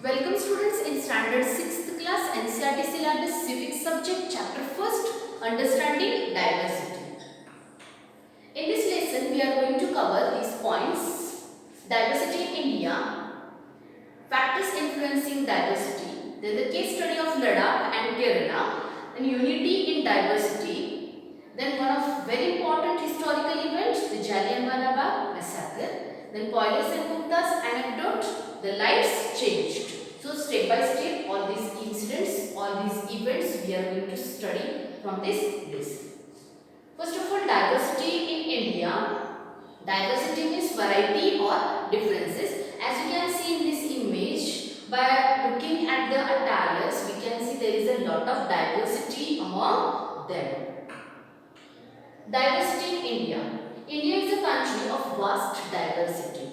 Welcome students in standard 6th class Ncert syllabus civics subject chapter 1st understanding diversity. In this lesson we are going to cover these points: diversity in India, factors influencing diversity, then the case study of Ladakh and Kerala, then unity in diversity, then one of very important historical events, the Jallianwala Bagh massacre, then Poilus and Gupta's anecdote, the lights changed. So step by step all these incidents, all these events we are going to study from this lesson. First of all, diversity in India. Diversity means variety or differences. As you can see in this image, by looking at the attires, we can see there is a lot of diversity among them. Diversity in India. India is a country of vast diversity.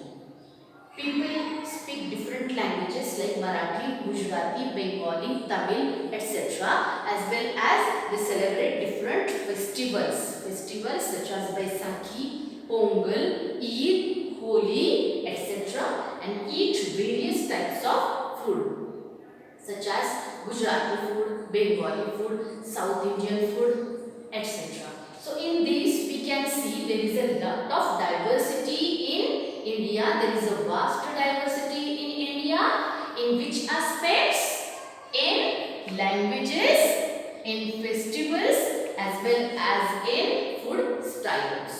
People speak different languages like Marathi, Gujarati, Bengali, Tamil, etc. as well as they celebrate different festivals. Festivals such as Baisakhi, Pongal, Eid, Holi, etc. and eat various types of food such as Gujarati food, Bengali food, South Indian food, etc. So in this we can see there is a lot of diversity in India. There is a vast diversity in India. In which aspects? In languages, in festivals as well as in food styles.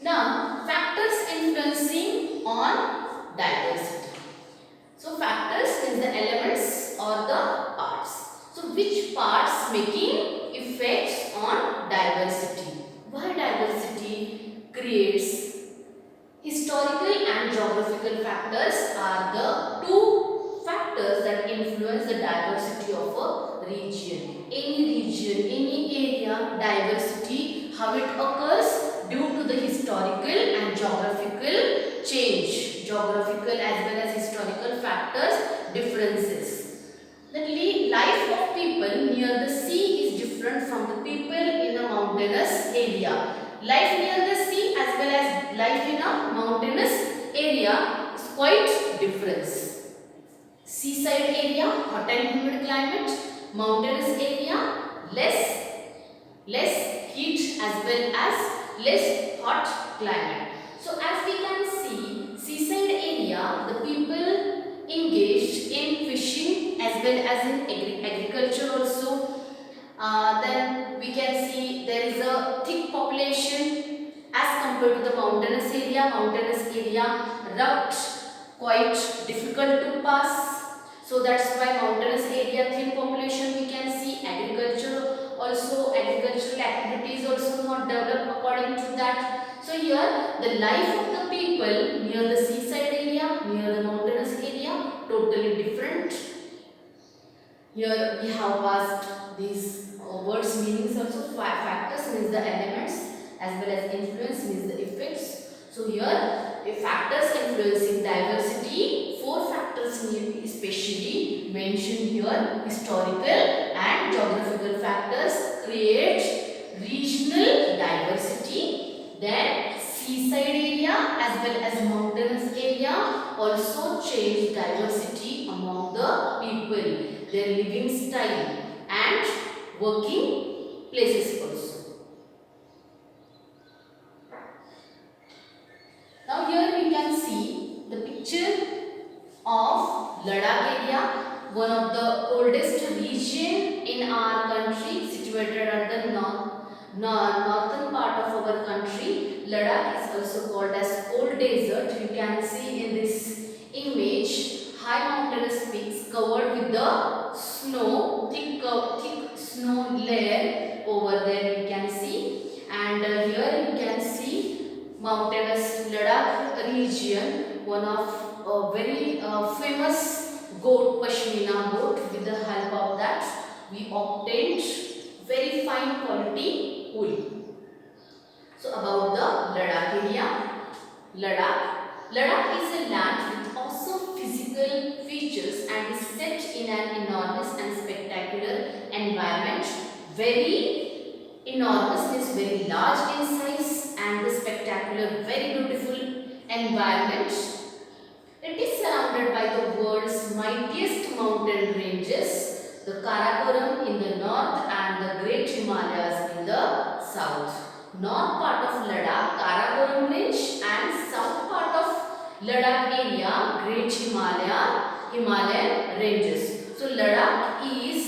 Now, factors influencing on diversity. So, factors is the elements or the parts. So, which parts making effects on diversity? Why diversity creates? Historical and geographical factors are the two factors that influence the diversity of a region. Any region, any area, diversity, how it occurs due to the historical and geographical change. Geographical as well as historical factors, differences. The life of people near the sea is different from the people in a mountainous area. Life near the sea as well as life in a mountainous area is quite different. Seaside area, hot and humid climate. Mountainous area, less heat as well as less hot climate. So as we can see, seaside area, the people engaged in fishing as well as in agriculture also. Then we can see there is a thick population as compared to the mountainous area. Mountainous area rugged, quite difficult to pass. So that's why mountainous area thin population we can see. Agriculture also, agricultural activities also not developed according to that. So here the life of the people near the seaside area, near the mountainous area, totally different. Here we have passed these words meanings also. Factors means the elements as well as influence means the effects. So here factors influencing diversity, four factors especially mentioned here: historical and geographical factors create regional diversity. Then seaside area as well as mountainous area also change diversity among the people, their living style and working places also. Now here we can see the picture of Ladakh area, one of the oldest region in our country, situated at the northern part of our country. Ladakh is also called as cold desert. You can see in this image high mountainous peaks covered with the snow, thick snow layer over there we can see, and here you can see mountainous Ladakh region, one of very famous goat, Pashmina goat. With the help of that we obtained very fine quality wool. So about the Ladakh area. Ladakh is a land with awesome physical features and is set in an enormous and spectacular environment. Very enormous means very large in size, and the spectacular, very beautiful environment. It is surrounded by the world's mightiest mountain ranges, the Karakoram in the north and the Great Himalayas in the south. North part of Ladakh, Karakoram range, and south part of Ladakh area, Great Himalayan ranges. So Ladakh is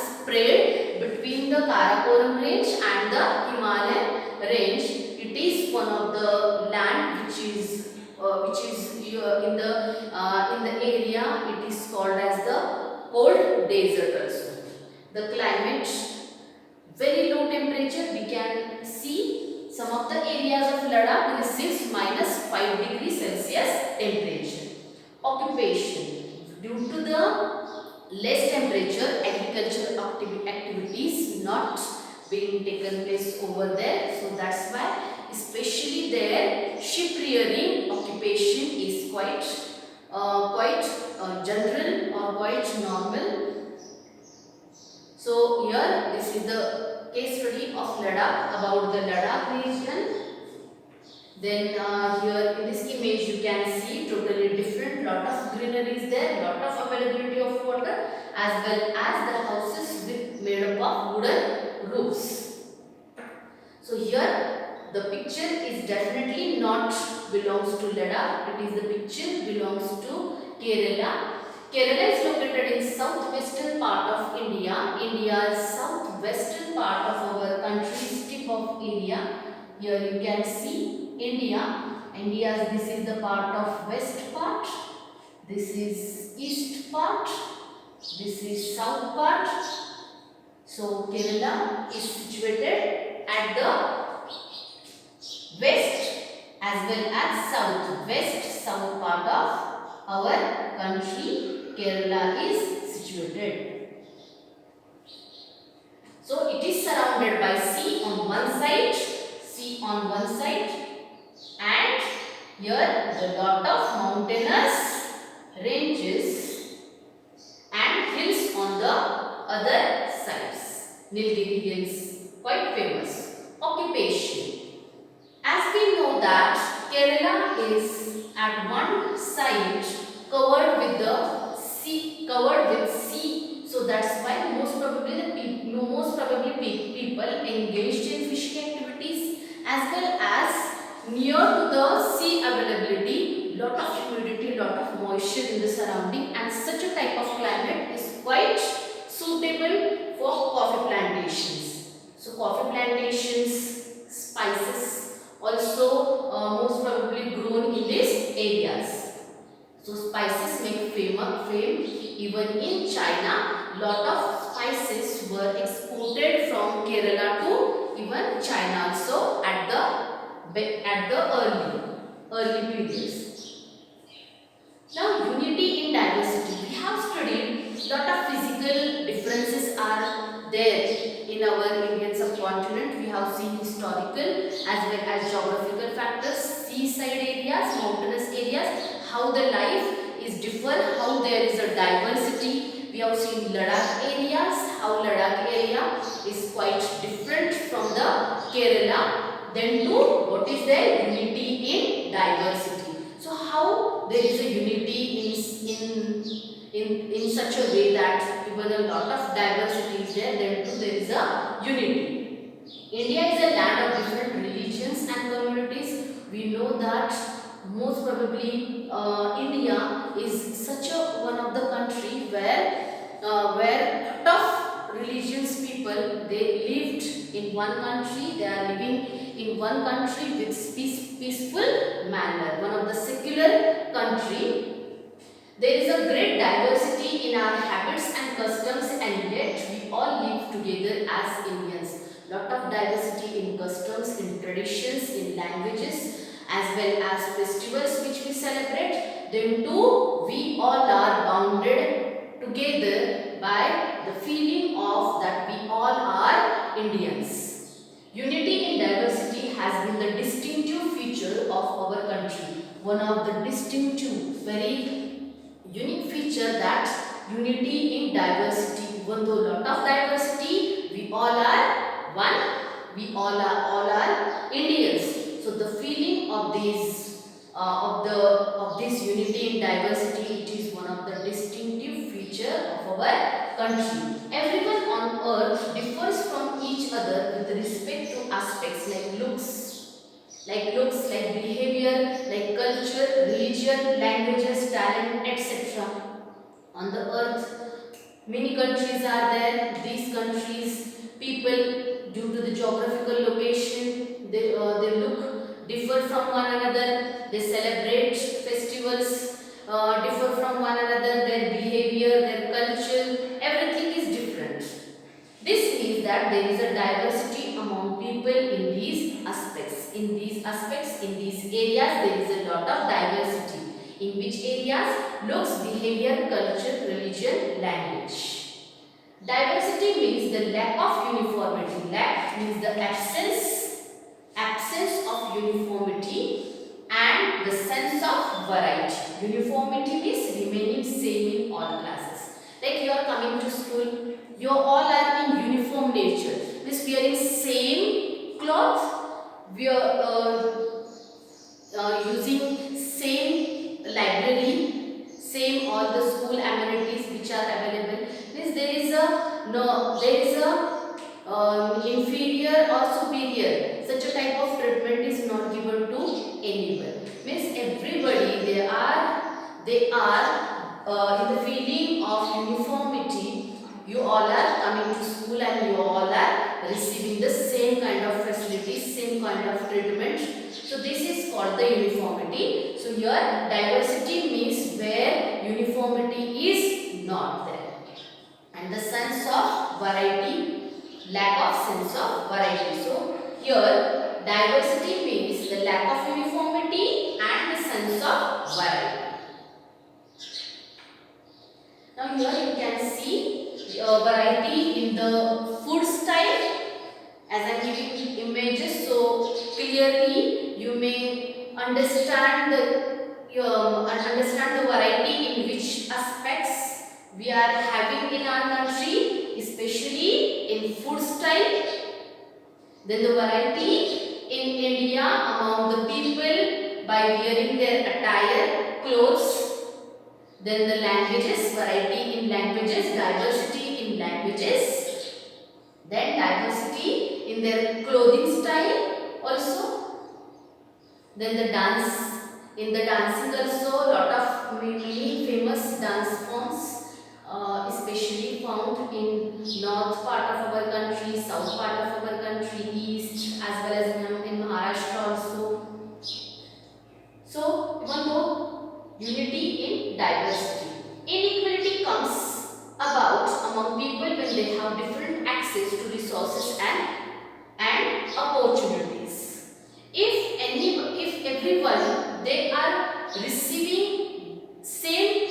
spread between the Karakoram range and the Himalayan range. It is one of the land which is in the area. It is called as the cold desert also. The climate, very low temperature. We can see some of the areas of Ladakh receives -5 degrees Celsius temperature. Occupation, due to the less temperature, agricultural activities not being taken place over there. So that's why especially there sheep rearing occupation is quite general or quite normal. So here this is the case study of Ladakh, about the Ladakh region. Then here in this image you can see totally different, lot of greenery is there, lot of availability of water, as well as the houses made up of wooden roofs. So here the picture is definitely not belongs to Ladakh. It is the picture belongs to Kerala. Kerala is located in southwestern part of India. India's southwestern part of our country's tip of India. Here you can see India. This is the part of west part. This is east part. This is south part. So Kerala is situated at the west as well as south part of our country. Kerala is situated. So it is surrounded by sea on one side, and here the lot of mountainous ranges and hills on the other sides. Nilgiri Hills, quite famous. Occupation, as we know that Kerala is at one side covered with sea. So that's why most probably people engaged in fishing activities, as well as near to the sea availability, lot of humidity, lot of moisture in the surrounding, and such a type of climate is quite suitable for coffee plantations. So coffee plantations, spices also most probably grown in these areas. So spices make fame even in China. Lot of spices were exported from Kerala to even China also at the early periods. Now unity in diversity. We have studied lot of physical differences are there in our Indian subcontinent. We have seen historical as well as geographical factors, seaside areas, mountainous areas, how the life is differ, how there is a diversity. We have seen Ladakh areas, how Ladakh area is quite different from the Kerala. Then too, what is there? Unity in diversity. So how there is a unity in such a way that even a lot of diversity is there, then too there is a unity. India is a land of different religions and communities. We know that most probably India is such a one of the country where tough religious people, they lived in one country. They are living in one country with peaceful manner. One of the secular country. There is a great diversity in our habits and customs, and yet we all live together as Indians. Lot of diversity in customs, in traditions, in languages, as well as festivals which we celebrate. Then too, we all are bounded together by the feeling of that we all are Indians. Unity in diversity has been the distinctive feature of our country. One of the distinctive, very unique feature, that unity in diversity. Even though lot of diversity, we all are one. We all are Indians. So the feeling of these of this unity in diversity. It is one of the distinctive feature of our country. Everyone on earth differs from each other with respect to aspects like looks, like behavior, like culture, religion, languages, talent, etc. On the earth, many countries are there. These countries, people, due to the geographical location, they look differ from one another. They celebrate festivals differ from one another. Their behavior, their culture, everything is different. This means that there is a diversity among people in these aspects. In these areas, there is a lot of diversity. In which areas? Looks, behavior, culture, religion, language. Diversity means the lack of uniformity. Lack means the absence of uniformity and the sense of variety. Uniformity means remaining same in all classes. Like you are coming to school, you all are in uniform nature. Means wearing same cloth, we are using same library, same all the school amenities which are available. Means there is a inferior or superior. Such a type of treatment is not given to anyone. Means everybody they are in the feeling of uniformity. You all are coming to school and you all are receiving the same kind of facilities, same kind of treatment. So this is called the uniformity. So here diversity means where uniformity is not there. And the sense of variety, lack of sense of variety. So here diversity means the lack of uniformity and the sense of variety. Now here you can see variety in the food style. As I am giving images, so clearly you may understand the variety in which aspects we are having in our country, especially in food style. Then the variety in India among the people by wearing their attire, clothes. Then the languages, variety in languages, diversity in languages. Then diversity in their clothing style also. Then the dance, in the dancing also, lot of many famous dance forms, especially found in north part of our country, south part of our country, east, as well as in Maharashtra also. So one more. Unity in diversity. Inequality comes about among people when they have different access to resources and opportunities. If everyone they are receiving same,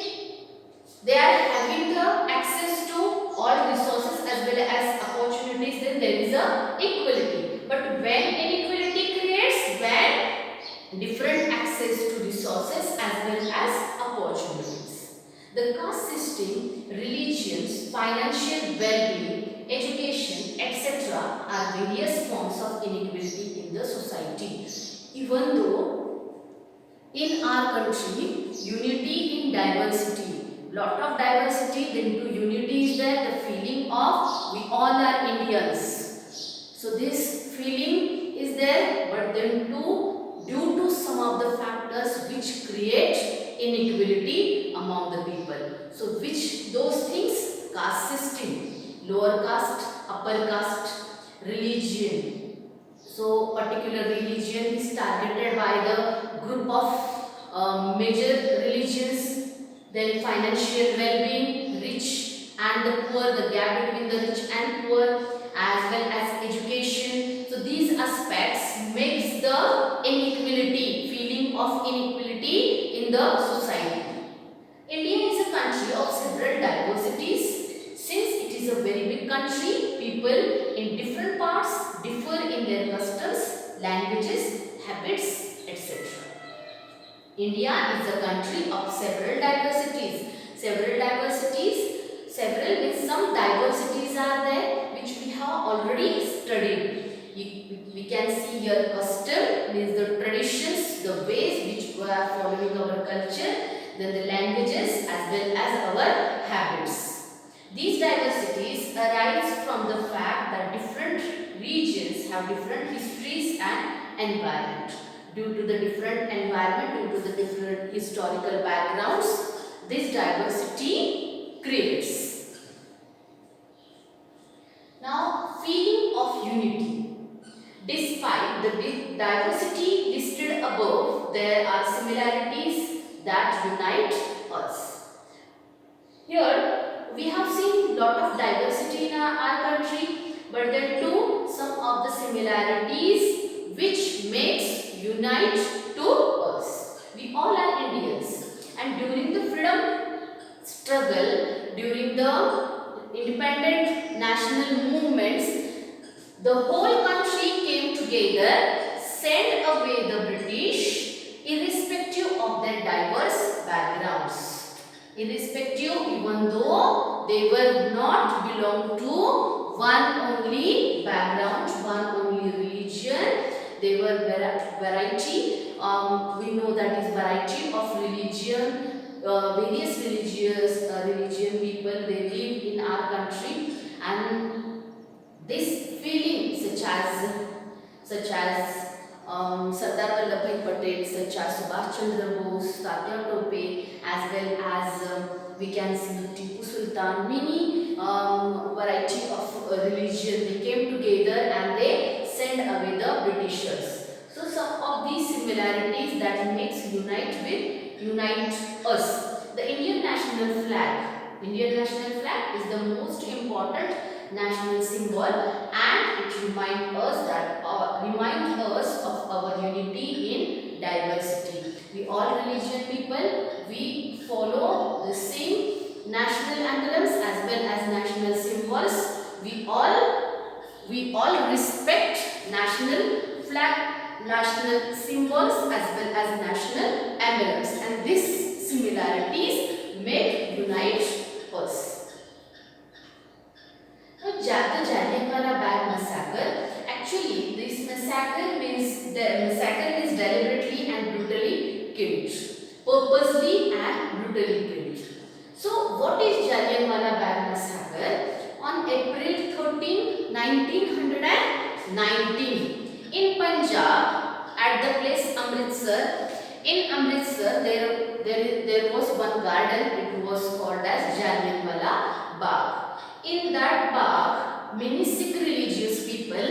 they are having the access to all resources as well as opportunities, then there is a equality. But when inequality creates, when different access to resources as well as opportunities. The caste system, religions, financial well-being, education, etc. are various forms of inequality in the society. Even though in our country, unity in diversity, lot of diversity, then to unity is there, the feeling of we all are Indians. So this feeling is there, but then due to some of the factors which create inequality among the people. So which those things? Caste system, lower caste, upper caste, religion. So particular religion is targeted by the group of major religions. Then financial well-being, rich and the poor, the gap between the rich and poor, as well as education. So these aspects makes the inequality, feeling of inequality in the society. India is a country of several diversities. Since it is a very big country, people in different parts differ in their customs, languages, habits, etc. India is a country of several diversities. Several means some diversities are there which we have already studied. We can see here custom means the traditions, the ways which are following our culture, then the languages as well as our habits. These diversities arise from the fact that different regions have different histories and environment. Due to the different environment, due to the different historical backgrounds, this diversity creates. Now, feeling of unity. Despite the diversity listed above, there are similarities that unite us. Here, we have seen lot of diversity in our country, but then too some of the similarities which makes unite to us. We all are Indians, and during the freedom struggle, during the independent national movements, the whole country came together, sent away the British, irrespective of their diverse backgrounds. Irrespective, even though they were not belong to one only background, one only religion, they were variety. We know that is variety of religion. Various religion people they live in our country, and this feeling such as Sardar Vallabhbhai Patel, such as Subhash Chandra Bose, Tatya Tope, as well as we can see Tipu Sultan, many variety of religion they came together and they sent away the Britishers. So some of these similarities that makes unite us. The Indian national flag. Indian national flag is the most important national symbol, and it reminds us of our unity in diversity. We all religion people, we follow the same national emblems as well as national symbols. We all respect national flag, national symbols as well as national emblems, and these similarities unite us. The Jallianwala Bagh massacre. Actually, this massacre is deliberately and brutally killed, purposely and brutally killed. So, what is Jallianwala Bagh massacre? On April 13, 1919, in Punjab, at the place Amritsar. In Amritsar, there was one garden. It was called as Jallianwala Bagh. In that Bagh, many Sikh religious people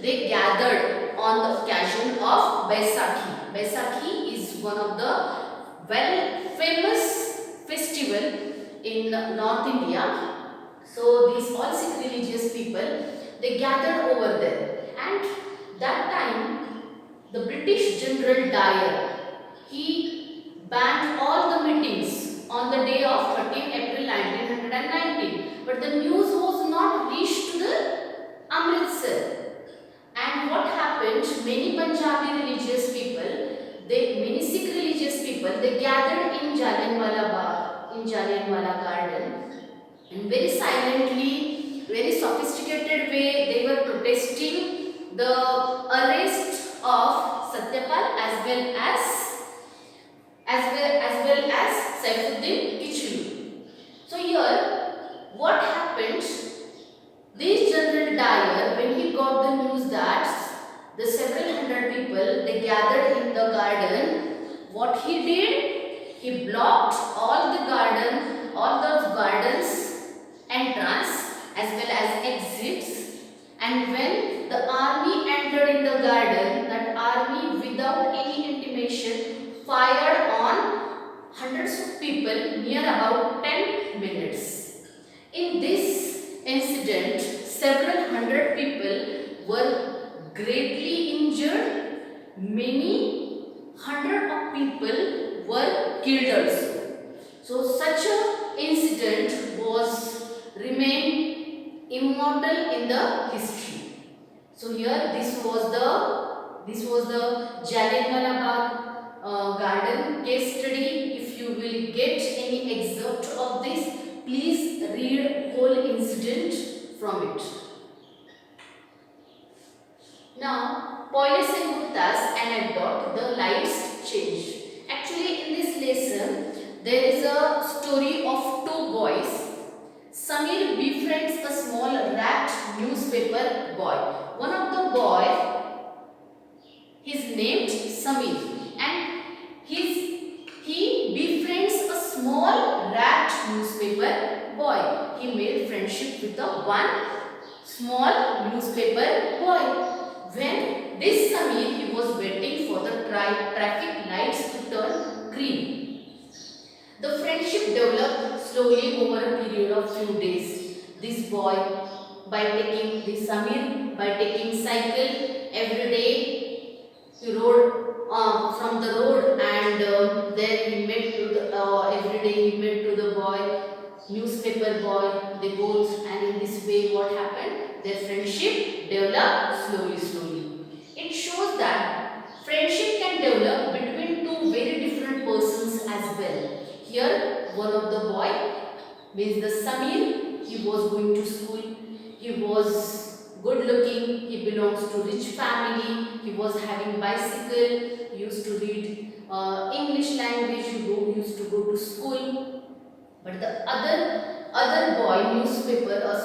they gathered on the occasion of Baisakhi. Baisakhi is one of the famous festival in North India. So these all Sikh religious people they gathered over there, and that time the British General Dyer he banned all the meetings on the day of 13 April 1919. But the news was not reached to the Amritsar. And what happened? Many Punjabi religious people, many Sikh religious people, they gathered in Jallianwala Bagh, in Jallianwala Garden, and very silently, very sophisticated way, they were protesting the arrest of Satyapal as well as Saifuddin Kichlu. So here, what happened? This General Dyer, when he got the news that the several hundred people they gathered in the garden, what he did? He blocked all those gardens entrance as well as exits, and when the army entered in the garden, that army without any intimation fired on hundreds of people near about 10 minutes. In this incident, several hundred people were greatly injured. Many hundred of people were killed also. So such an incident remained immortal in the history. So here this was the Jallianwala Bagh garden case study. If you will get any excerpt of this, please read whole incident from it. Now, Poyle Sen Gupta's anecdote, the lives changed. there is a story of two boys. Samir befriends a small wrapped newspaper boy. One of the boy is named Samir, and he befriends a small wrapped newspaper boy. He made friendship with the one small newspaper boy. When this Samir, he was waiting for the traffic lights to turn green. The friendship developed slowly over a period of few days. This boy, Samir, by taking cycle every day, he rode from the road, and then he met to the every day he met to the boy, newspaper boy. They both, and in this way, what happened? Their friendship developed slowly. It shows that friendship can develop between two very different persons as well. Here, one of the boy, means the Samir, he was going to school, he was good looking, he belongs to rich family, he was having bicycle, he used to read English language, he used to go to school. But the other boy, a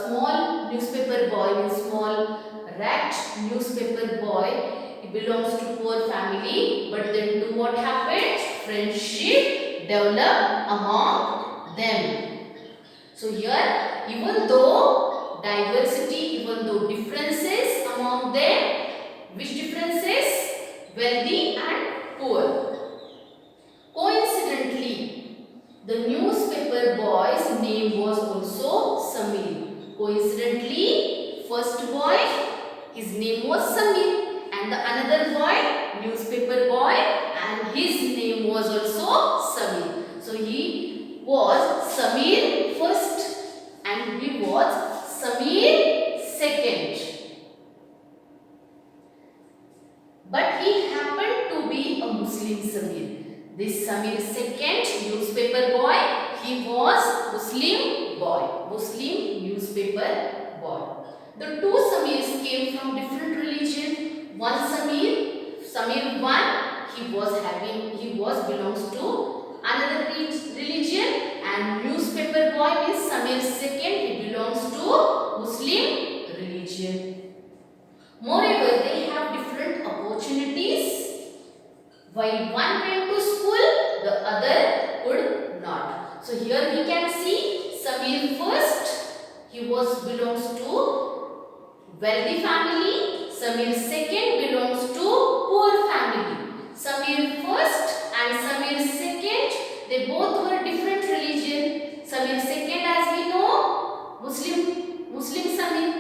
small newspaper boy, a small rat newspaper boy, he belongs to poor family. But then to what happened? Friendship developed among them. So here, even though diversity, even though differences among them, which differences? Wealthy and poor. Coincidentally, the newspaper boy's name was also Samir. Coincidentally, first boy, his name was Samir, and the another boy, newspaper boy, and his name was also Samir. So he was Samir first and he was Samir second. But he happened to be a Muslim Samir. This Samir second newspaper boy, he was Muslim newspaper boy. The two Samirs came from different religion. One Samir 1, he belongs to another religion, and newspaper boy means Samir second, he belongs to Muslim religion. Moreover, they have different opportunities. While one went to school, the other could not. So here we can see Samir first, he belongs to wealthy family. Samir second belongs to poor family. Samir first and Samir second, they both were different religion. Samir second, as we know, Muslim Samir.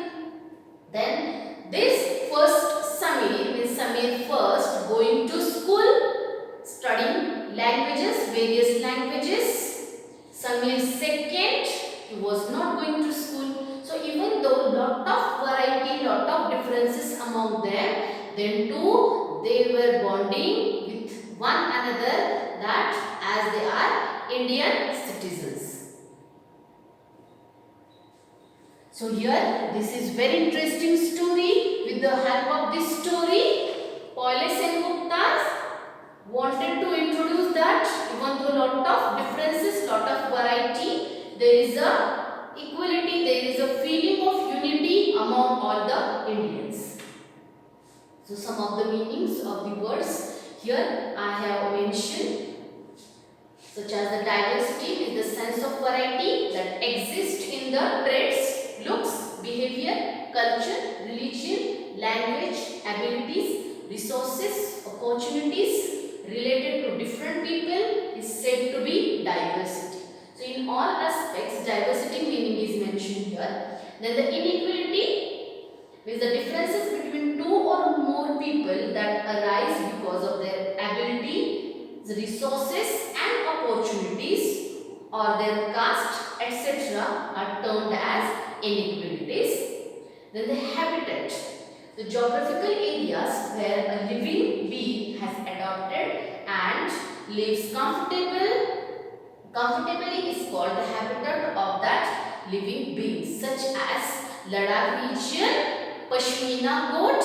Then this first Samir means Samir first going to school, studying languages, various languages. Samir second, he was not going to school. So even though lot of variety, lot of differences among them, then too they were bonding with one another, that as they are Indian citizens. So here this is very interesting story. With the help of this story, Paulus and Gupta wanted to introduce that even though lot of differences, lot of variety, there is a equality, there is a feeling of unity among all the Indians. So some of the meanings of the words here I have mentioned, such as the diversity is the sense of variety that exists in the traits, looks, behavior, culture, religion, language, abilities, resources, opportunities related to different people is said to be diversity. So in all aspects, diversity meaning is mentioned here. Then the inequality means the differences between two or more people that arise because of their ability, the resources and opportunities, or their caste, etc. are termed as inequalities. Then the habitat, the geographical areas where a living being has adopted and lives comfortably is called the habitat of that living being, such as Ladakh region, Pashmina goat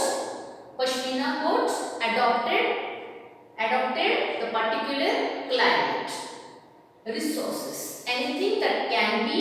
adopted the particular climate. resources. Anything that can be